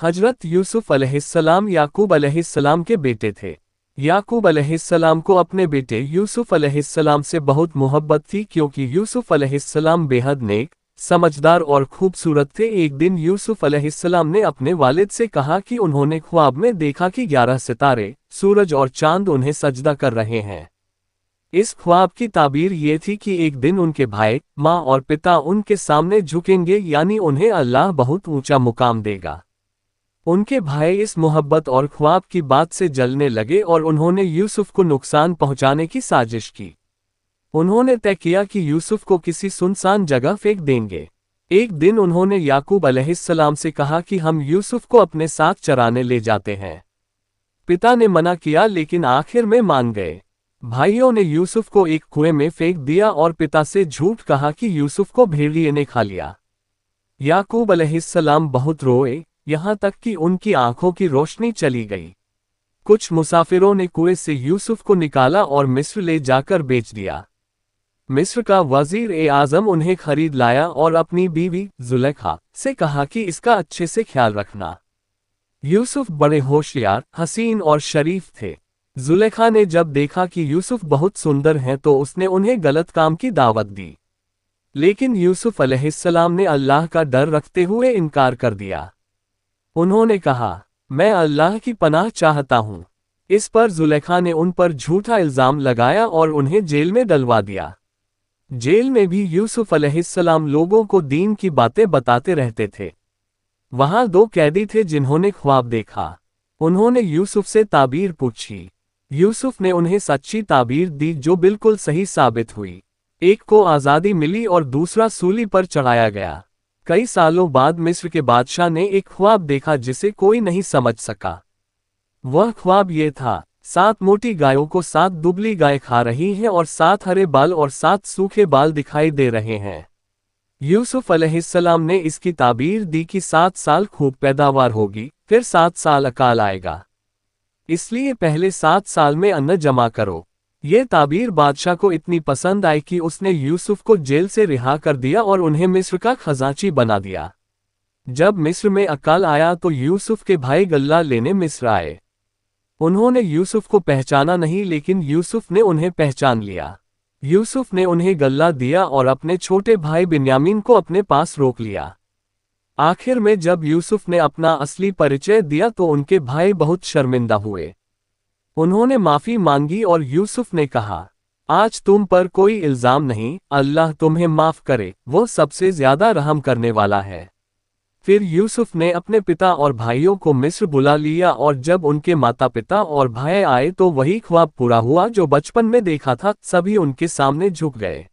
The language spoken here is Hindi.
हजरत यूसुफ अलैहिस्सलाम याकूब अलैहिस्सलाम के बेटे थे। याकूब अलैहिस्सलाम को अपने बेटे यूसुफ अलैहिस्सलाम से बहुत मोहब्बत थी क्योंकि यूसुफ अलैहिस्सलाम बेहद नेक, समझदार और खूबसूरत थे। एक दिन यूसुफ अलैहिस्सलाम ने अपने वालिद से कहा कि उन्होंने ख्वाब में देखा कि 11 सितारे, सूरज और चांद उन्हें सजदा कर रहे हैं। इस ख्वाब की ताबीर ये थी कि एक दिन उनके भाई, माँ और पिता उनके सामने झुकेंगे, यानी उन्हें अल्लाह बहुत ऊंचा मुकाम देगा। उनके भाई इस मोहब्बत और ख्वाब की बात से जलने लगे और उन्होंने यूसुफ को नुकसान पहुंचाने की साजिश की। उन्होंने तय किया कि यूसुफ को किसी सुनसान जगह फेंक देंगे। एक दिन उन्होंने याकूब अलैहिस्सलाम से कहा कि हम यूसुफ को अपने साथ चराने ले जाते हैं। पिता ने मना किया लेकिन आखिर में मान गए। भाइयों ने यूसुफ को एक कुएं में फेंक दिया और पिता से झूठ कहा कि यूसुफ को भेड़िए ने खा लिया। याकूब अलैहिस्सलाम बहुत रोए, यहाँ तक कि उनकी आंखों की रोशनी चली गई। कुछ मुसाफिरों ने कुएं से यूसुफ को निकाला और मिस्र ले जाकर बेच दिया। मिस्र का वज़ीर-ए-आज़म उन्हें खरीद लाया और अपनी बीवी जुलेखा से कहा कि इसका अच्छे से ख्याल रखना। यूसुफ बड़े होशियार, हसीन और शरीफ थे। जुलेखा ने जब देखा कि यूसुफ बहुत सुंदर हैं तो उसने उन्हें गलत काम की दावत दी। लेकिन यूसुफ अलैहिस्सलाम ने अल्लाह का डर रखते हुए इनकार कर दिया। उन्होंने कहा, मैं अल्लाह की पनाह चाहता हूँ। इस पर जुलेखा ने उन पर झूठा इल्जाम लगाया और उन्हें जेल में डलवा दिया। जेल में भी यूसुफ अलैहिस्सलाम लोगों को दीन की बातें बताते रहते थे। वहां 2 कैदी थे जिन्होंने ख्वाब देखा। उन्होंने यूसुफ से ताबीर पूछी। यूसुफ ने उन्हें सच्ची ताबीर दी जो बिल्कुल सही साबित हुई। एक को आज़ादी मिली और दूसरा सूली पर चढ़ाया गया। कई सालों बाद मिस्र के बादशाह ने एक ख्वाब देखा जिसे कोई नहीं समझ सका। वह ख्वाब ये था, 7 मोटी गायों को 7 दुबली गाय खा रही हैं और 7 हरे बाल और 7 सूखे बाल दिखाई दे रहे हैं। यूसुफ अलैहिस्सलाम ने इसकी ताबीर दी कि 7 साल खूब पैदावार होगी, फिर 7 साल अकाल आएगा। इसलिए पहले 7 साल में अन्न जमा करो। ये ताबीर बादशाह को इतनी पसंद आई कि उसने यूसुफ को जेल से रिहा कर दिया और उन्हें मिस्र का खजांची बना दिया। जब मिस्र में अकाल आया तो यूसुफ के भाई गल्ला लेने मिस्र आए। उन्होंने यूसुफ को पहचाना नहीं लेकिन यूसुफ ने उन्हें पहचान लिया। यूसुफ ने उन्हें गल्ला दिया और अपने छोटे भाई बिन्यामीन को अपने पास रोक लिया। आखिर में जब यूसुफ ने अपना असली परिचय दिया तो उनके भाई बहुत शर्मिंदा हुए। उन्होंने माफी मांगी और यूसुफ ने कहा, आज तुम पर कोई इल्जाम नहीं, अल्लाह तुम्हें माफ करे, वो सबसे ज्यादा रहम करने वाला है। फिर यूसुफ ने अपने पिता और भाइयों को मिस्र बुला लिया और जब उनके माता पिता और भाई आए तो वही ख्वाब पूरा हुआ जो बचपन में देखा था। सभी उनके सामने झुक गए।